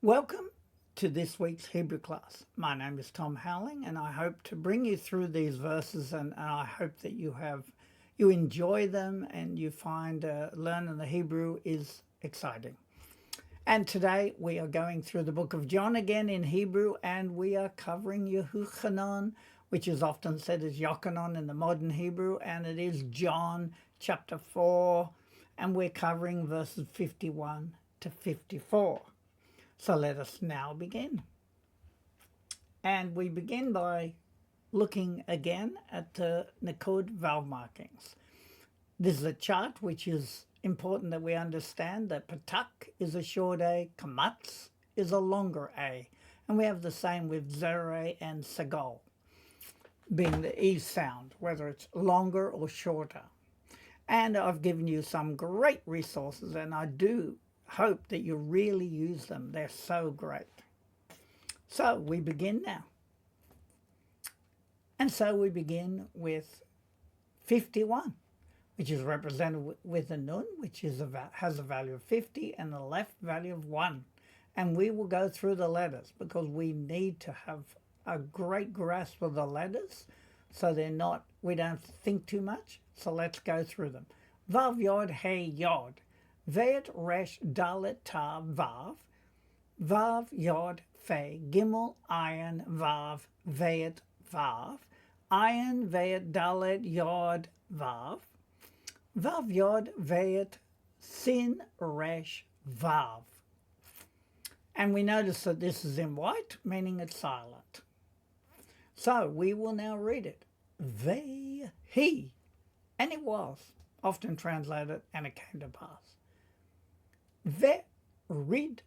Welcome to this week's Hebrew class. My name is Tom Howling, and I hope to bring you through these verses, and I hope that you enjoy them and you find learning the Hebrew is exciting. And today we are going through the book of John again in Hebrew, and we are covering Yehuchanan, which is often said as Yochanan in the modern Hebrew, and it is John chapter 4, and we're covering verses 51 to 54. So let us now begin. And we begin by looking again at the Nikud vowel markings. This is a chart which is important that we understand that patak is a short A, kamatz is a longer A. And we have the same with zere and sagal, being the E sound, whether it's longer or shorter. And I've given you some great resources, and I do hope that you really use them. They're so great. So we begin now. And so we begin with 51, which is represented with a nun, which is has a value of 50 and a left value of 1. And we will go through the letters because we need to have a great grasp of the letters so we don't think too much. So let's go through them. Vav yod hey yod. Vet resh dalet tav vav, vav yod fe gimel ayin vav vet vav, ayin vet dalet yod vav, vav yod vet sin resh vav. And we notice that this is in white, meaning it's silent. So we will now read it. He, and it was, often translated, and it came to pass. Veridto,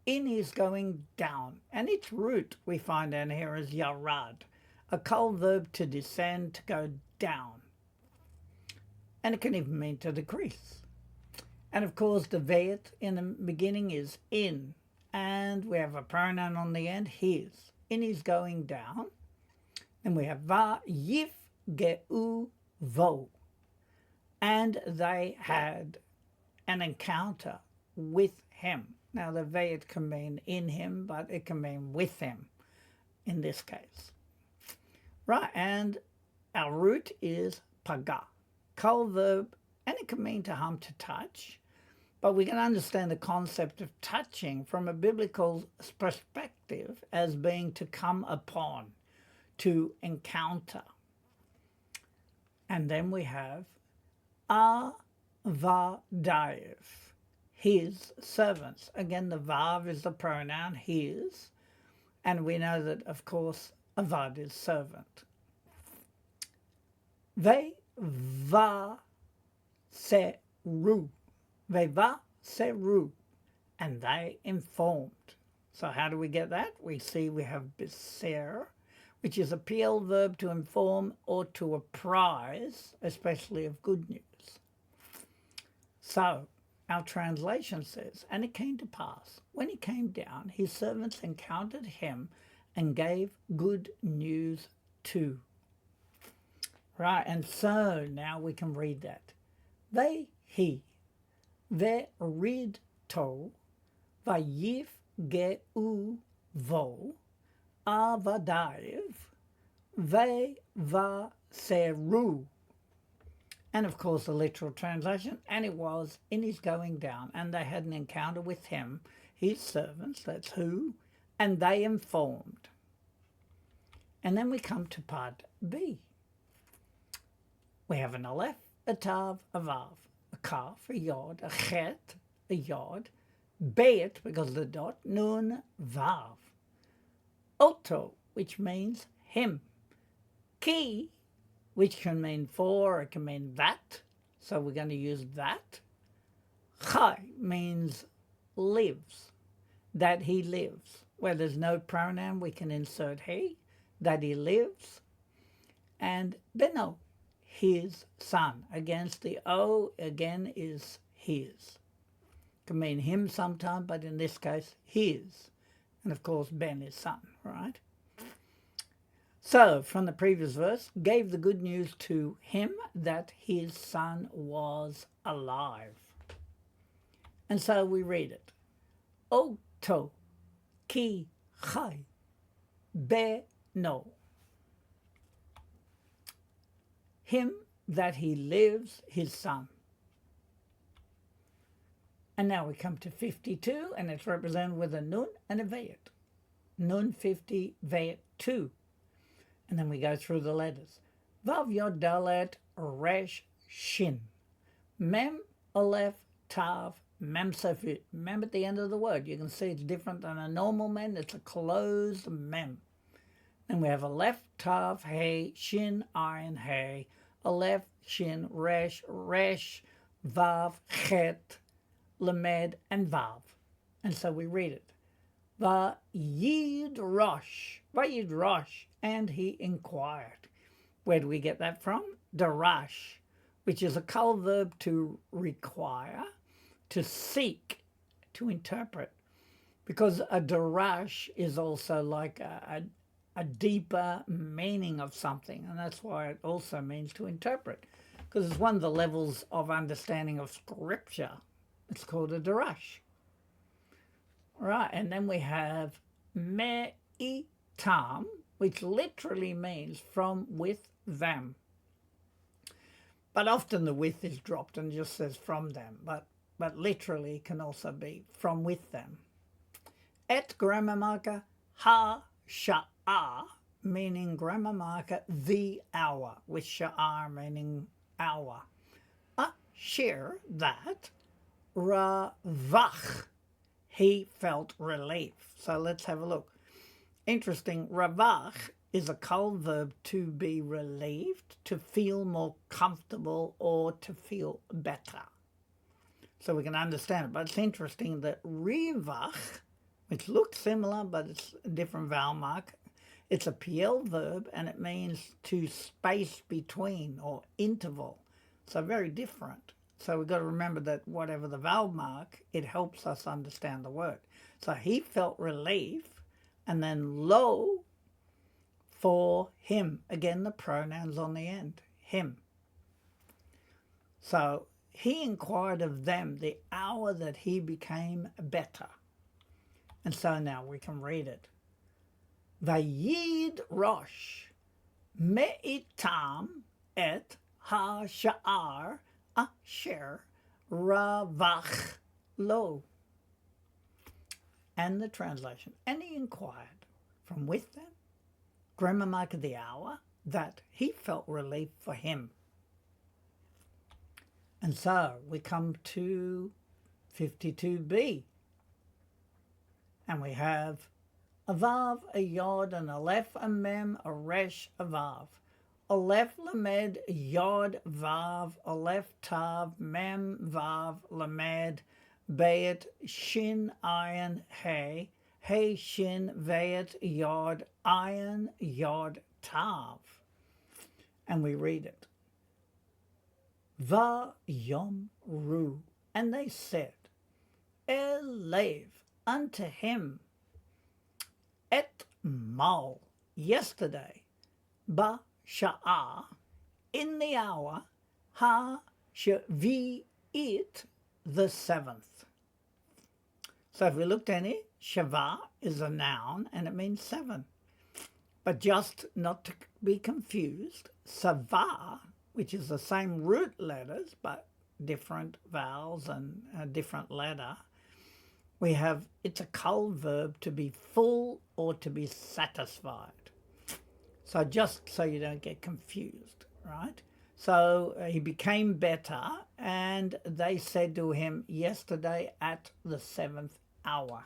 in is going down, and its root we find down here is yarad, a kol verb to descend, to go down. And it can even mean to decrease. And of course the vet in the beginning is in, and we have a pronoun on the end, his. In is going down. And we have va yif geu vo, and they had an encounter with him. Now the veit can mean in him, but it can mean with him in this case. Right, and our root is paga, kol verb, and it can mean to harm, to touch. But we can understand the concept of touching from a biblical perspective as being to come upon, to encounter. And then we have Avadayev, his servants. Again, the Vav is the pronoun his, and we know that, of course, Avad is servant. Ve-va seru, ve-va seru, and they informed. So how do we get that? We see we have biser, which is a PL verb to inform or to apprise, especially of good news. So our translation says, and it came to pass, when he came down, his servants encountered him and gave good news too. Right, and so now we can read that. He, verid to, vayif geu vo, avadayev, ve va seru. And of course the literal translation, and it was in his going down, and they had an encounter with him, his servants, that's who, and they informed. And then we come to part B. We have an aleph, a tav, a vav, a kaf, a yod, a chet, a yod, bet, because of the dot, nun, vav. Oto, which means him. Ki, which can mean for, it can mean that, so we're going to use that. Chai means lives, that he lives. Where there's no pronoun, we can insert he, that he lives. And beno, his son. Against the O, again, is his. Can mean him sometime, but in this case, his. And of course, ben is son, right? So, from the previous verse, gave the good news to him that his son was alive. And so we read it. O to ki chai be no. Him that he lives, his son. And now we come to 52, and it's represented with a nun and a vayet. Nun 50, vayet 2. And then we go through the letters. Vav yod dalet resh shin. Mem aleph tav mem safit. Mem at the end of the word. You can see it's different than a normal mem. It's a closed mem. And we have aleph tav hey shin ayin hey. Aleph shin resh resh vav chet lamed and vav. And so we read it. Vayid rosh, and he inquired. Where do we get that from? Darash, which is a kal verb to require, to seek, to interpret. Because a darash is also like a deeper meaning of something, and that's why it also means to interpret. Because it's one of the levels of understanding of Scripture. It's called a darash. Right, and then we have me'itam, which literally means from with them. But often the with is dropped and just says from them, but literally can also be from with them. Et grammar marker ha-sha'ah, meaning grammar marker the hour, with sha'ar meaning hour. Asher, that, ravach, he felt relief. So let's have a look. Interesting, ravach is a kal verb to be relieved, to feel more comfortable or to feel better. So we can understand it. But it's interesting that rivach, which looks similar but it's a different vowel mark, it's a PL verb and it means to space between or interval. So very different. So we've got to remember that whatever the vowel mark, it helps us understand the word. So he felt relief, and then lo for him. Again, the pronouns on the end, him. So he inquired of them the hour that he became better. And so now we can read it. Vayid rosh me'itam et ha-sha'ar asher ravach lo. And the translation. And he inquired from with them, grammar mark of the hour, that he felt relief for him. And so we come to 52b. And we have a vav, a yod, an aleph, a mem, a resh, a vav. Aleph lamed yod vav, aleph tav, mem vav lamed, bayet shin ayin hey, hey shin vayet yod ayin yod tav. And we read it. Va yom ru, and they said, Elev, unto him, et mal, yesterday, ba sha'ah, in the hour, ha shavi'it, the seventh. So if we looked at it, shava is a noun and it means seven. But just not to be confused, sava, which is the same root letters but different vowels and a different letter, we have, it's a kal verb to be full or to be satisfied. So just so you don't get confused, right? So he became better, and they said to him yesterday at the 7th hour.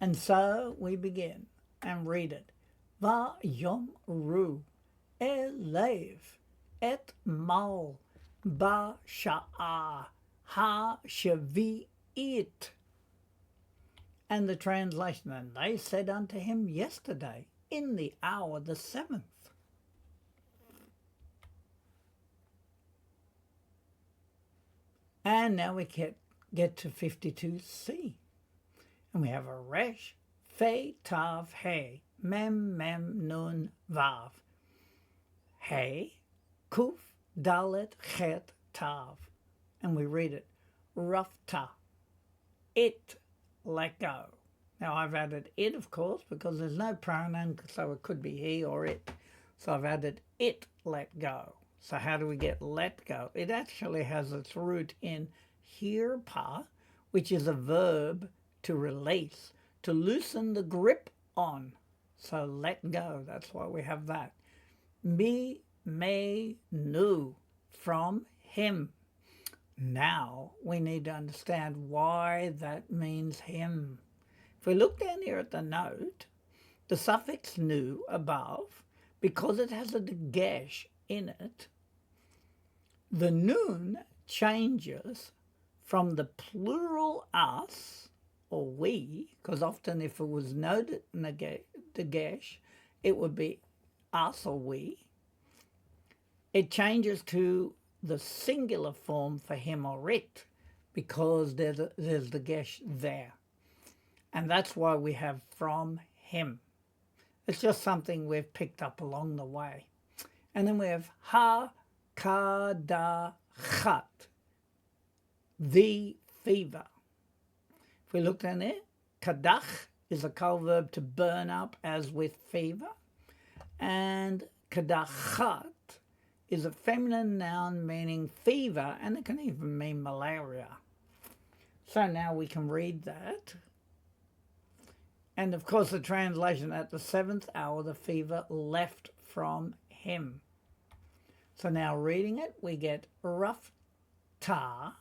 And so we begin and read it. Va yom ru elev et mal ba sha'ah ha shavi it. And the translation, and they said unto him yesterday in the hour the 7th. And now we get to 52c. And we have a resh, fe, tav, he, mem, nun, vav. He, kuf, dalet, chet, tav. And we read it, rafta. It let go. Now I've added it, of course, because there's no pronoun, so it could be he or it. So I've added it let go. So how do we get let go? It actually has its root in hirpa, which is a verb to release, to loosen the grip on. So let go, that's why we have that. Me, may, nu, from him. Now we need to understand why that means him. If we look down here at the note, the suffix nu above, because it has a dagesh in it, the nun changes from the plural us or we, because often if it was no dagesh, it would be us or we. It changes to the singular form for him or it, because there's the gesh there. And that's why we have from him. It's just something we've picked up along the way. And then we have ha, ka, da, chat, the fever. If we look down there, kadach is a kal verb to burn up, as with fever. And kadachat is a feminine noun meaning fever, and it can even mean malaria. So now we can read that. And of course the translation, at the 7th hour the fever left from him. So now reading it, we get raf ta,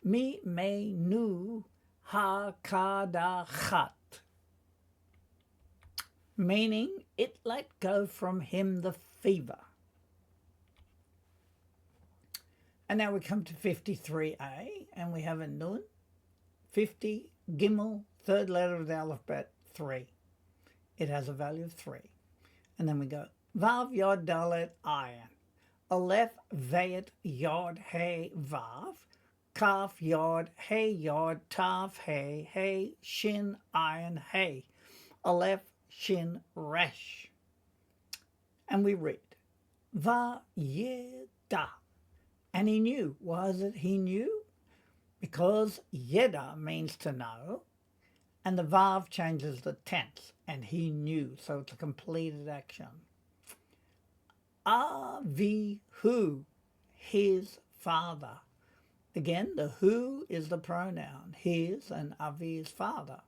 mi me nu, ha ka da chat. Meaning it let go from him the fever. And now we come to 53a, and we have a nun, 50, gimel, third letter of the alphabet, 3. It has a value of 3. And then we go, vav yod dalet ayin, aleph vayet yod hey vav, kaf yod hey yod tav hey shin ayin hey, aleph shin resh. And we read, va yeda. And he knew. Why is it he knew? Because yeda means to know, and the vav changes the tense, and he knew, so it's a completed action. Avihu, his father. Again, the who is the pronoun, his, and avi is father.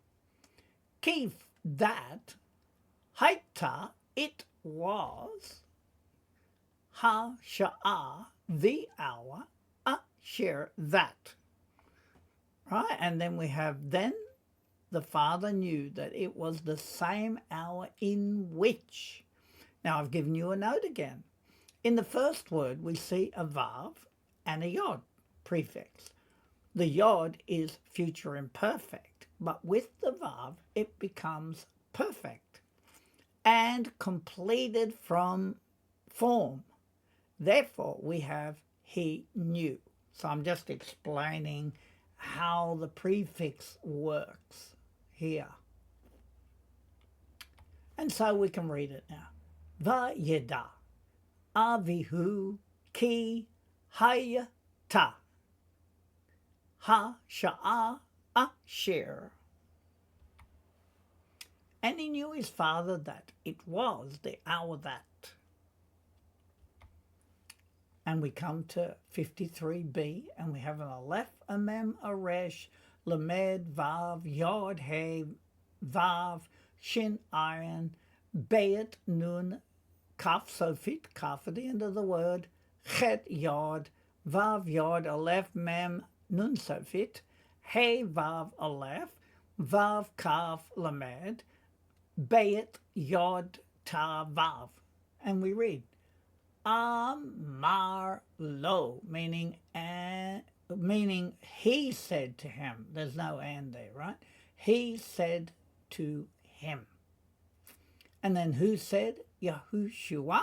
Kif, that, haita, it was, ha sha'ah, the hour, asher, that. Right, and then we have, then the father knew that it was the same hour in which. Now I've given you a note again. In the first word we see a vav and a yod prefix. The yod is future imperfect, but with the vav it becomes perfect and completed from form. Therefore, we have he knew. So I'm just explaining how the prefix works here. And so we can read it now. Vayeda, avihu ki hayata, ha sha'a asher. And he knew his father that it was the hour that. And we come to 53b, and we have an aleph, a mem, a resh, lamed, vav, yod, hey, vav, shin, ayin, bayet, nun, kaf, sofit, kaf at the end of the word, chet, yod, vav, yod, aleph, mem, nun, sofit, hey, vav, aleph, vav, kaf, lamed, bayet, yod, ta, vav. And we read, Amar lo, meaning he said to him. There's no and there, right? He said to him. And then who said? Yahushua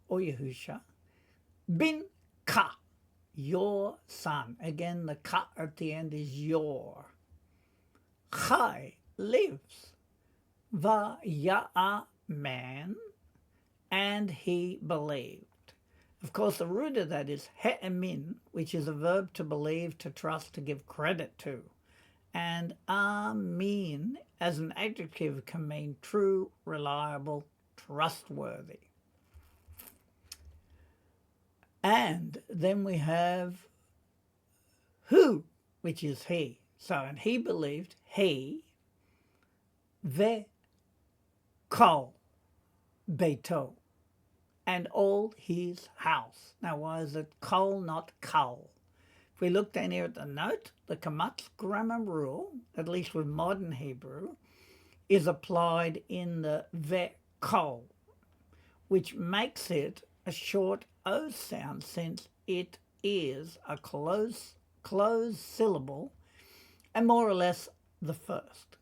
or Yahusha bin Ka, your son. Again, the Ka at the end is your. Chai, lives. Va ya'a, man. And he believed. Of course, the root of that is he'emin, which is a verb to believe, to trust, to give credit to. And amin as an adjective can mean true, reliable, trustworthy. And then we have who, which is he. So, and he believed he, ve kol beito, and all his house. Now, why is it kol, not kol? If we look down here at the note, the Kamatz grammar rule, at least with modern Hebrew, is applied in the ve kol, which makes it a short O sound since it is a closed syllable and more or less the first.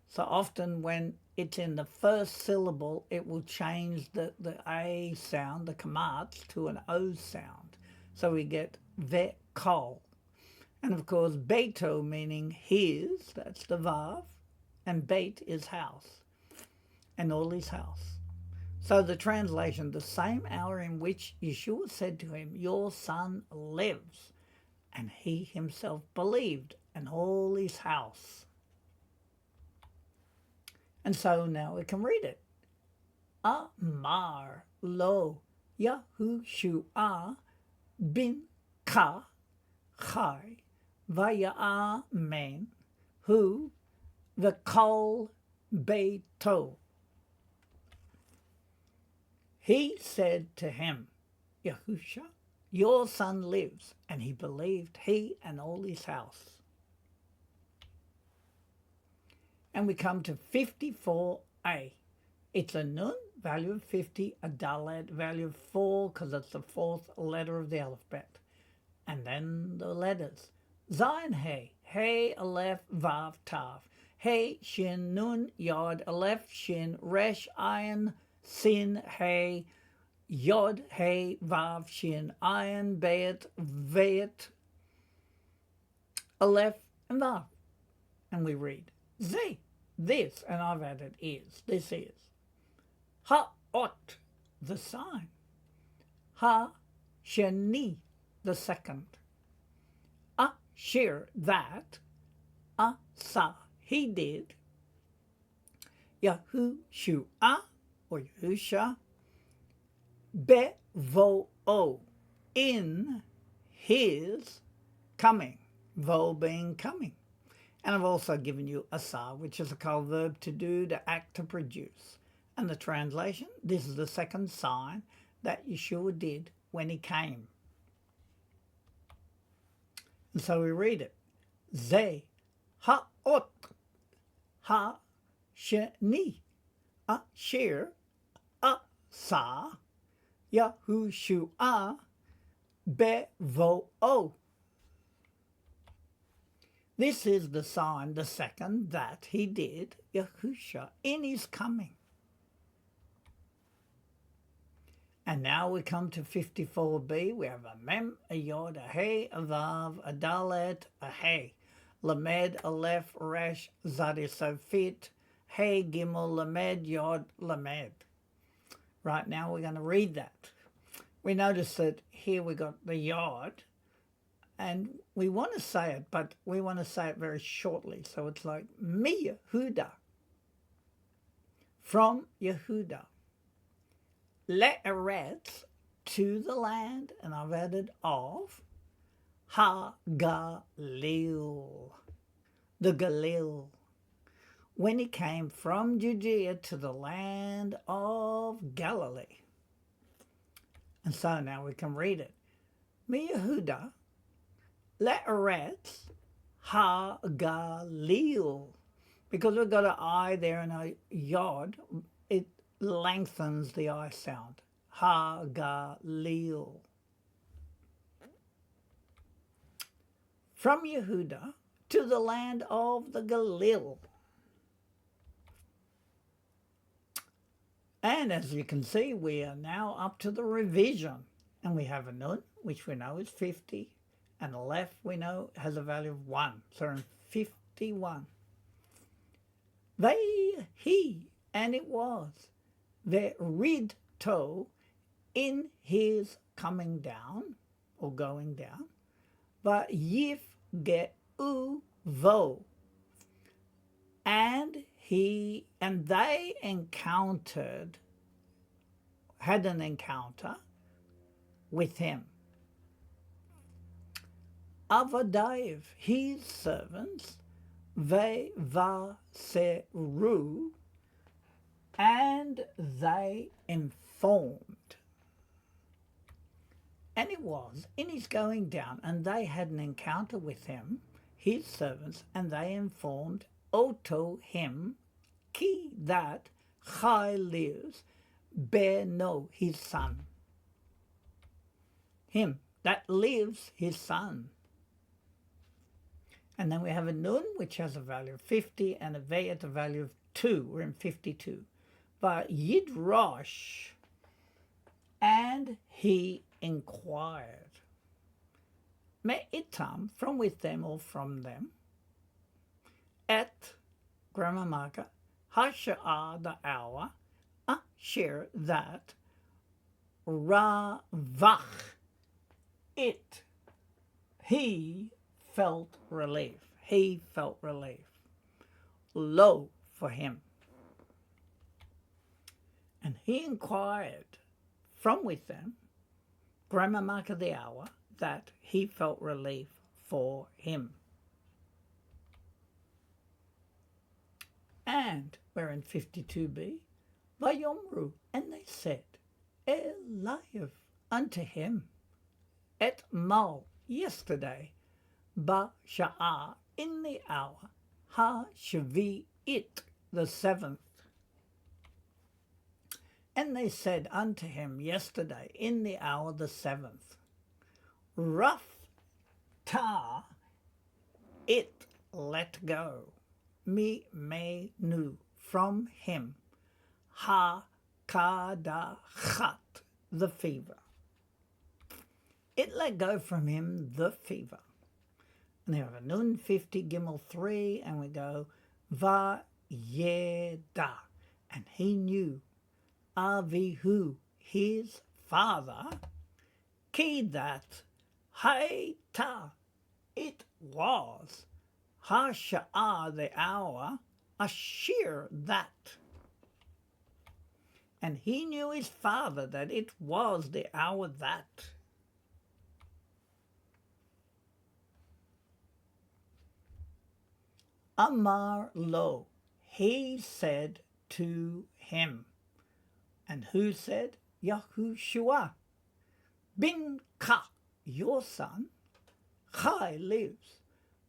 So often when it's in the first syllable, it will change the A sound, the kamatz, to an O sound. So we get ve kol. And of course, beito meaning his, that's the vav, and beit is house, and all his house. So the translation, the same hour in which Yeshua said to him, your son lives, and he himself believed, and all his house. And so now we can read it. Amar lo Yahushua bin Ka Chai Vaya'amen Hu V'Kol Beito. He said to him, Yahusha, your son lives, and he believed, he and all his house. And we come to 54a. It's a nun, value of 50, a dalet, value of 4, because it's the fourth letter of the alphabet. And then the letters. Zayin He, He, Aleph, Vav, Tav. He, Shin, Nun, Yod, Aleph, Shin, Resh, Ayin, Sin, He, Yod, He, Vav, Shin, Ayin, Bet, Vet, Aleph, and Vav. And we read, Z, this, and I've added is, this is. Ha-ot, the sign. Ha-sheni, the second. A-shir, that. A-sa, he did. Yahushua, or Yahusha. Be-vo-o, in his coming. Vo being coming. And I've also given you asa, which is a called verb to do, to act, to produce. And the translation, this is the second sign that Yeshua did when he came. And so we read it. Ze ha'ot ha-sheni asher asa Yahushua bevo'o. This is the sign, the second, that he did, Yahusha, in his coming. And now we come to 54b. We have a mem, a yod, a he, a vav, a dalet, a he. Lamed, aleph, resh, zadisofit, he, gimel, lamed, yod, lamed. Right now we're going to read that. We notice that here we got the yod, and we want to say it, but we want to say it very shortly. So it's like, mi Yehuda, from Yehuda. Le'eretz, to the land, and I've added of, Ha-Galil, the Galil. When he came from Judea to the land of Galilee. And so now we can read it. Mi Yehuda, Le'eretz Ha-Galil. Because we've got an I there and a yod, it lengthens the I sound. Ha-Galil. From Yehuda to the land of the Galil. And as you can see, we are now up to the revision. And we have a nun, which we know is 50. And a left, we know, has a value of 1. So in 51. He, and it was, the ridto, in his coming down, or going down, but yif ge'u vo, And they had an encounter with him. Avadav, his servants, vevaseru, and they informed. And it was in his going down, and they had an encounter with him, his servants, and they informed Oto him, ki that Chai lives, Beno, his son. Him that lives, his son. And then we have a nun, which has a value of 50, and a ve at a value of 2. We're in 52. But Yidrosh, and he inquired. Me'itam, from with them or from them. Et, grammar marker, hasha'ah, the hour, asher, that, ravach, it, he felt relief. He felt relief. Lo, for him. And he inquired from with them, grammar marker the hour, that he felt relief for him. And we're in 52b, Vayomru, and they said, Eliav, unto him, et mal, yesterday, ba sha'ah, in the hour, ha shavi it, the 7th. And they said unto him yesterday, in the hour the 7th, Rough ta, it let go, me may nu, from him, ha kadachat, the fever. It let go from him the fever. And we have a nun 50 gimel 3, and we go va yeda, and he knew Avihu, his father, ki that haita, it was, hasha'ah, the hour, ashir, that. And he knew his father that it was the hour that. Amar lo, he said to him. And who said? Yahushua. Bin ka, your son, Chai lives.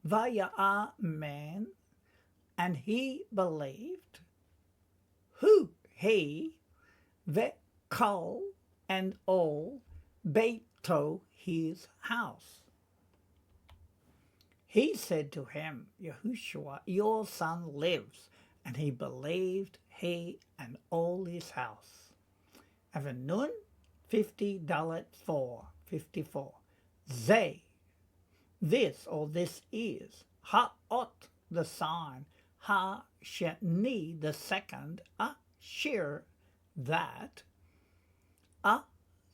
Vaya'a man, and he believed. Who? He. Ve'kol, and all. Beito, his house. He said to him, Yahushua, your son lives. And he believed, he and all his house. Have a nun, 50 dalet 4, 54. Ze, this or this is, ha'ot, the sign, ha-sheni, the second, ashir, that,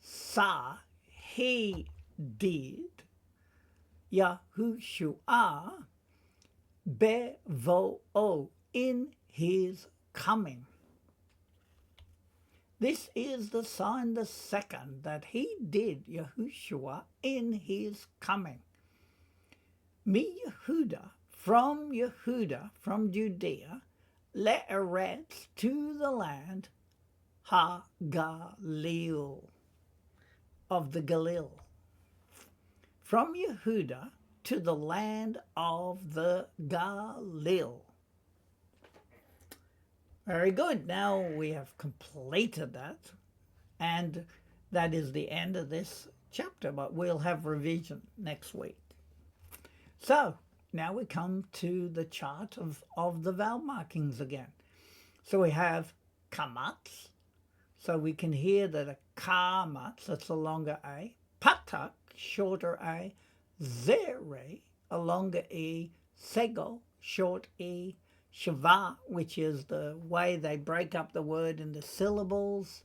sa, he did, Yahushua, bevo'o, in his coming. This is the sign, the second, that he did, Yahushua, in his coming. Mi Yehuda, from Judea, le'eretz, to the land, ha-galil, of the Galil. From Yehuda to the land of the Galil. Very good. Now we have completed that, and that is the end of this chapter, but we'll have revision next week. So now we come to the chart of the vowel markings again. So we have kamatz, so we can hear that a kamatz, that's a longer A, patak, shorter A, zere, a longer E, sego, short E, Shava, which is the way they break up the word into syllables.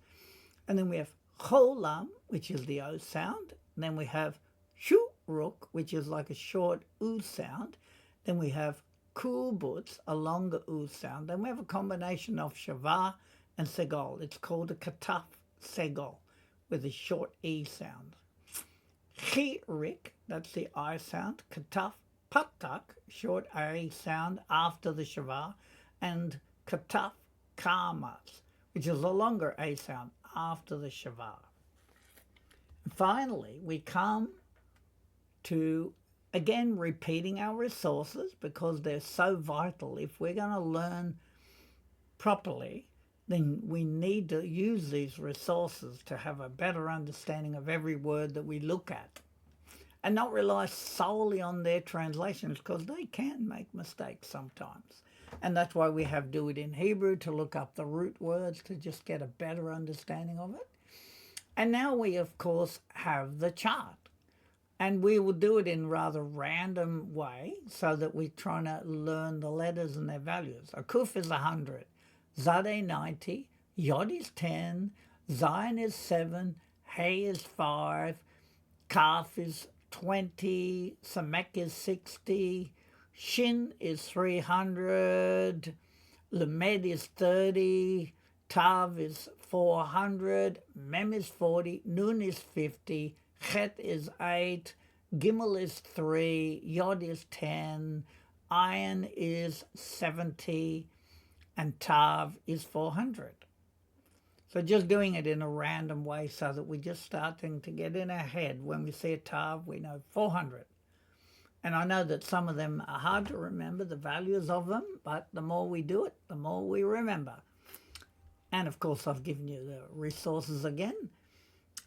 And then we have cholam, which is the O sound. And then we have shuruk, which is like a short U sound. Then we have kubutz, a longer oo sound. Then we have a combination of shavah and segol. It's called a kataf segol with a short e sound. Chirik, that's the I sound. Kataf patak, short a sound after the shavah. And kataf kamas, which is a longer a sound after the shavah. Finally, we come to, again, repeating our resources because they're so vital. If we're going to learn properly, then we need to use these resources to have a better understanding of every word that we look at and not rely solely on their translations because they can make mistakes sometimes. And that's why we have Do It in Hebrew to look up the root words to just get a better understanding of it. And now we, of course, have the chart. And we will do it in rather random way so that we're trying to learn the letters and their values. A kuf is 100, Zadeh 90, Yod is 10, Zion is 7, Hey is 5, Kaf is 20, Samek is 60, Shin is 300, Lamed is 30, Tav is 400, Mem is 40, Nun is 50, Chet is 8, Gimel is 3, Yod is 10, Ayin is 70, and Tav is 400. So just doing it in a random way so that we're just starting to get in our head. When we see a Tav, we know 400. And I know that some of them are hard to remember, the values of them, but the more we do it, the more we remember. And of course, I've given you the resources again.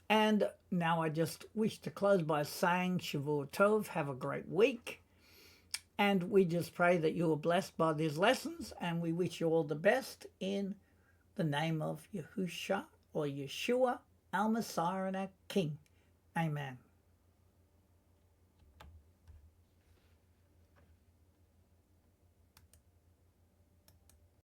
And now I just wish to close by saying Shavua Tov, have a great week. And we just pray that you are blessed by these lessons, and we wish you all the best in the name of Yahusha or Yeshua, our Messiah and our King. Amen.